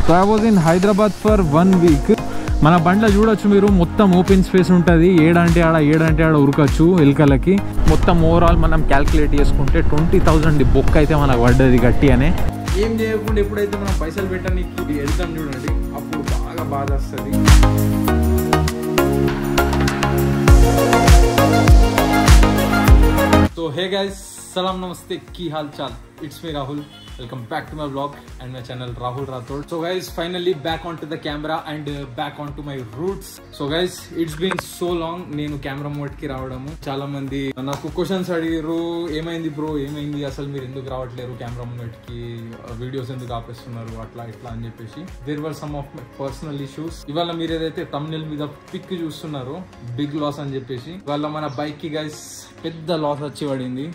So I was in Hyderabad for 1 week. మన బండ్లో చూడొచ్చు మీరు, మొత్తం ఓపెన్ స్పేస్ ఉంటుంది. ఏడంటే ఆడ ఉరకచ్చు ఎలుకలకి. మొత్తం ఓవరాల్ మనం క్యాల్కులేట్ చేసుకుంటే 20,000 బొక్క అయితే మనకు పడ్డది గట్టి అనే. ఏం చేయకుండా ఎప్పుడైతే మనం పైసలు పెట్టడానికి వెళ్తాం చూడండి, అప్పుడు బాగా బాధ వస్తుంది. So hey guys, salam namaste, ki hal chal, it's me Rahul. Welcome back to my vlog and my channel Rahul Rathod. So guys, finally back onto the camera and back onto my roots. So guys, it's been so long నేను camera mode కి రావడము. చాలా మంది నాకు questions అడిగారు, ఏమైంది bro, ఏమైంది అసలు మీరు ఎందుకు రావట్లేరు కెమెరా మోడ్ కి, వీడియోస్ ఎందుకు ఆపేస్తున్నారు అట్లా ఇట్లా అని చెప్పేసి. There were some of my personal issues. ఇవాళ మీరు ఏదైతే thumbnail మీద పిక్ చూస్తున్నారో బిగ్ లాస్ అని చెప్పేసి, ఇవాళ మన బైక్ కి గైస్ పెద్ద లాస్ వచ్చి పడింది.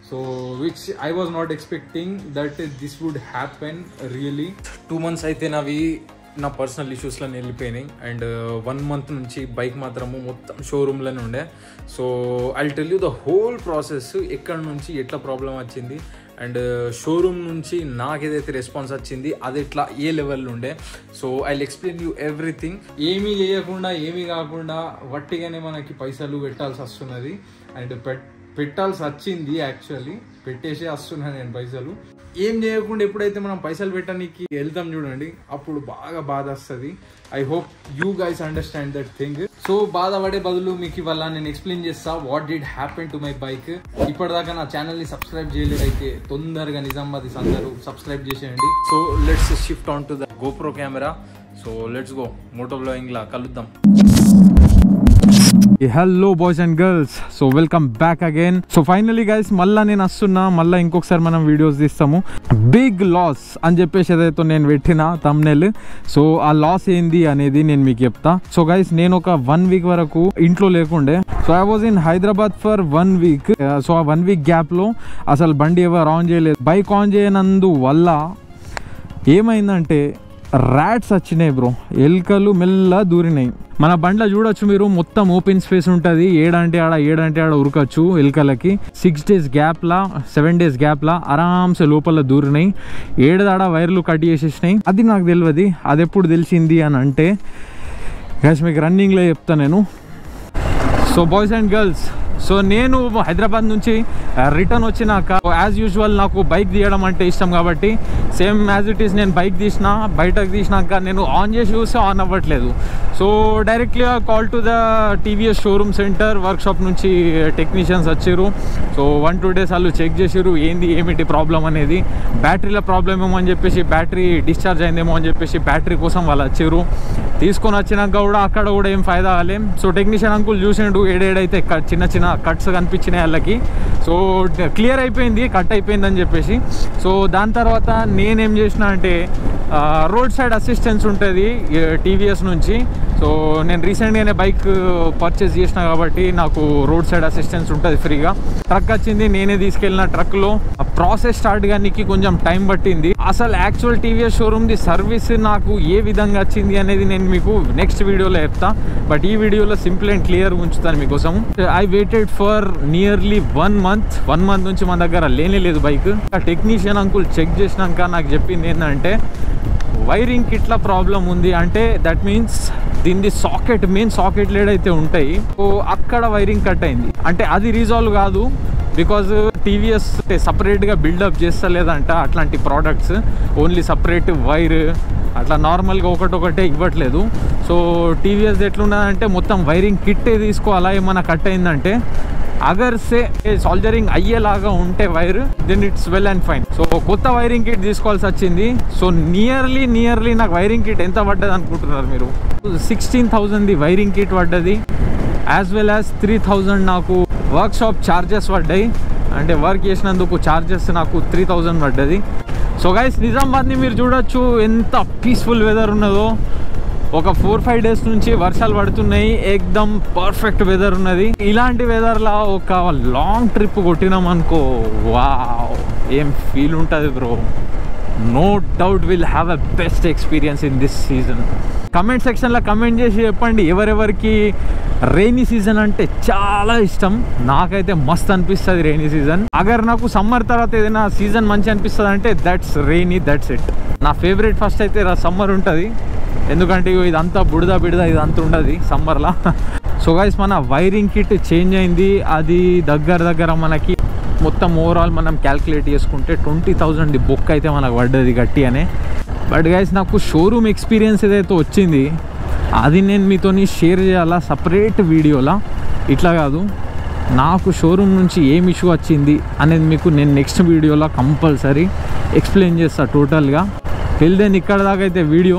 So which I was not expecting that this would happen really. 2 months అయితే నావి నా పర్సనల్ ఇష్యూస్లో వెళ్ళిపోయినాయి. అండ్ 1 month నుంచి బైక్ మాత్రము మొత్తం షోరూమ్లోనే ఉండే. So I tell you the whole process, ఎక్కడి నుంచి ఎట్లా ప్రాబ్లం వచ్చింది అండ్ షోరూమ్ నుంచి నాకు ఏదైతే రెస్పాన్స్ వచ్చింది అది ఎట్లా ఏ లెవెల్లో ఉండే. So I explain you everything. ఏమీ చేయకుండా ఏమీ కాకుండా వట్టిగానే మనకి పైసలు పెట్టాల్సి వస్తున్నది. అండ్ పెట్టాల్సి వచ్చింది, యాక్చువల్లీ పెట్టేసి వస్తున్నాను నేను పైసలు. ఏం చేయకుండా ఎప్పుడైతే మనం పైసలు పెట్టడానికి వెళ్తాం చూడండి, అప్పుడు బాగా బాధ వస్తుంది. I hope you guys understand that thing. So బాధపడే బదులు మీకు ఇవాళ నేను ఎక్స్ప్లెయిన్ చేస్తా what did happen to my bike. ఇప్పటిదాకా నా ఛానల్ని సబ్స్క్రైబ్ చేయలేదైతే తొందరగా నిజామాబాద్ అందరూ సబ్స్క్రైబ్ చేసేయండి. So let's shift on to the GoPro camera. So let's go, moto బ్లాగింగ్లా కలుద్దాం. Hello boys and girls, so welcome back again. So finally guys మళ్ళీ నేను వస్తున్నా, మళ్ళీ ఇంకొకసారి మనం వీడియోస్ తీస్తాము. బిగ్ లాస్ అని చెప్పేసి ఏదైతే నేను పెట్టిన thumbnail, సో ఆ లాస్ ఏంది అనేది నేను మీకు చెప్తా. సో గైస్ నేను ఒక 1 వీక్ వరకు ఇంట్లో లేకుండే. So I was in Hyderabad for 1 week. So ఆ 1 వీక్ గ్యాప్లో అసలు బండి ఎవరు ఆన్ చేయలేదు. బైక్ ఆన్ చేయనందు వల్ల ఏమైందంటే ర్యాట్స్ వచ్చినాయి బ్రో, ఎలుకలు మెల్ల దూరినాయి. మన బండ్లో చూడొచ్చు మీరు, మొత్తం ఓపెన్ స్పేస్ ఉంటుంది. ఏడంటే ఆడ ఉరకచ్చు ఎలుకలకి. 6 days గ్యాప్లా 7 days గ్యాప్లా ఆరామ్సే లోపల దూరినాయి. ఏడాడ వైర్లు కట్ చేసేసినాయి. అది నాకు తెలియదు. అది ఎప్పుడు తెలిసింది అని అంటే గైస్ మీకు రన్నింగ్లో చెప్తా నేను. So boys and girls, so నేను హైదరాబాద్ నుంచి రిటర్న్ వచ్చినాక యాజ్ యూజువల్ నాకు బైక్ తీయడం అంటే ఇష్టం కాబట్టి సేమ్ యాజ్ ఇట్ ఈస్ నేను బైక్ బయటకు తీసినాక నేను ఆన్ చేసి చూస్తే ఆన్ అవ్వట్లేదు. So directly call to the TVS showroom centre workshop నుంచి టెక్నీషియన్స్ వచ్చారు. సో 1-2 days వాళ్ళు చెక్ చేసారు ఏమిటి ప్రాబ్లం అనేది. బ్యాటరీలో ప్రాబ్లం ఏమో అని చెప్పేసి, బ్యాటరీ డిశ్చార్జ్ అయిందేమో అని చెప్పేసి బ్యాటరీ కోసం వాళ్ళు వచ్చారు. తీసుకొని వచ్చినాక కూడా అక్కడ కూడా ఏం ఫైదా కాలే. సో టెక్నీషియన్ అంకుల్ చూసిండు ఏడేడైతే చిన్న చిన్న కట్స్ కనిపించినాయి వాళ్ళకి. సో క్లియర్ అయిపోయింది, కట్ అయిపోయింది అని చెప్పేసి. సో దాని తర్వాత నేనేం చేసిన అంటే రోడ్ సైడ్ అసిస్టెన్స్ ఉంటుంది TVS నుంచి. సో నేను రీసెంట్గానే బైక్ పర్చేస్ చేసిన కాబట్టి నాకు రోడ్ సైడ్ అసిస్టెన్స్ ఉంటుంది ఫ్రీగా. ట్రక్ వచ్చింది, నేనే తీసుకెళ్ళిన. ట్రక్లో ప్రాసెస్ స్టార్ట్ కానీ కొంచెం టైం పట్టింది. అసలు యాక్చువల్ TVS షోరూమ్ది సర్వీస్ నాకు ఏ విధంగా వచ్చింది అనేది నేను మీకు నెక్స్ట్ వీడియోలో చెప్తా. బట్ ఈ వీడియోలో సింపుల్ అండ్ క్లియర్ ఉంచుతాను మీకోసం. I waited for nearly 1 month. 1 month నుంచి మన దగ్గర లేనే లేదు బైక్. ఆ టెక్నీషియన్ అంకుల్ చెక్ చేసినాక నాకు చెప్పింది ఏంటంటే వైరింగ్ కిట్లా ప్రాబ్లం ఉంది. అంటే దట్ మీన్స్ దీన్ని సాకెట్, మెయిన్ సాకెట్ ఏదైతే ఉంటాయి సో అక్కడ వైరింగ్ కట్ అయింది. అంటే అది రీజాల్వ్ కాదు, బికాజ్ TVS సపరేట్గా బిల్డప్ చేస్తలేదంట అట్లాంటి ప్రోడక్ట్స్. ఓన్లీ సపరేట్ వైర్ అట్లా నార్మల్గా ఒకటే ఇవ్వట్లేదు. సో TVS ఎట్లున్నదంటే మొత్తం వైరింగ్ కిట్టే తీసుకోవాలా. ఏమన్నా కట్ అయిందంటే అగర్ సే సాల్జరింగ్ అయ్యేలాగా ఉంటే wire then it's well and fine. So కొత్త వైరింగ్ కిట్ తీసుకోవాల్సి వచ్చింది. సో నియర్లీ నాకు వైరింగ్ కిట్ ఎంత పడ్డది అనుకుంటున్నారు మీరు? 16,000 వైరింగ్ కిట్ పడ్డది. యాజ్ వెల్ యాజ్ 3,000 నాకు వర్క్ షాప్ ఛార్జెస్ పడ్డాయి. అంటే వర్క్ చేసినందుకు ఛార్జెస్ నాకు 3,000 పడ్డది. సో గైస్ నిజామాబాద్ని మీరు చూడొచ్చు ఎంత పీస్ఫుల్ వెదర్ ఉన్నదో. ఒక 4-5 days నుంచి వర్షాలు పడుతున్నాయి. ఏకదమ్ పర్ఫెక్ట్ వెదర్ ఉన్నది. ఇలాంటి వెదర్లో ఒక లాంగ్ ట్రిప్ కొట్టినాం అనుకో, వావ్ ఏం ఫీల్ ఉంటుంది bro. No doubt will have a best experience in this season. Comment సెక్షన్లో కమెంట్ చేసి చెప్పండి ఎవరెవరికి రెయినీ సీజన్ అంటే చాలా ఇష్టం. నాకైతే మస్త్ అనిపిస్తుంది రెయినీ సీజన్. అగర్ నాకు సమ్మర్ తర్వాత ఏదైనా సీజన్ మంచి అనిపిస్తుంది అంటే దట్స్ రెయినీ, దట్స్ ఇట్. నా ఫేవరెట్ ఫస్ట్ అయితే సమ్మర్ ఉంటుంది, ఎందుకంటే ఇదంతా బుడద ఇదంతా ఉండదు సమ్మర్లో. సో గైస్ మన వైరింగ్ కిట్ చేంజ్ అయింది. అది దగ్గర మనకి మొత్తం ఓవరాల్ మనం క్యాల్కులేట్ చేసుకుంటే 20,000 బొక్క అయితే మనకు పడ్డది గట్టి అనే. బట్ గైస్ నాకు షోరూమ్ ఎక్స్పీరియన్స్ ఏదైతే వచ్చింది అది నేను మీతోని షేర్ చేయాలా సపరేట్ వీడియోలా. ఇట్లా కాదు, నాకు షోరూమ్ నుంచి ఏం ఇష్యూ వచ్చింది అనేది మీకు నేను నెక్స్ట్ వీడియోలో కంపల్సరీ ఎక్స్ప్లెయిన్ చేస్తాను టోటల్గా. టిల్ దెన్ ఇక్కడ దాకా అయితే వీడియో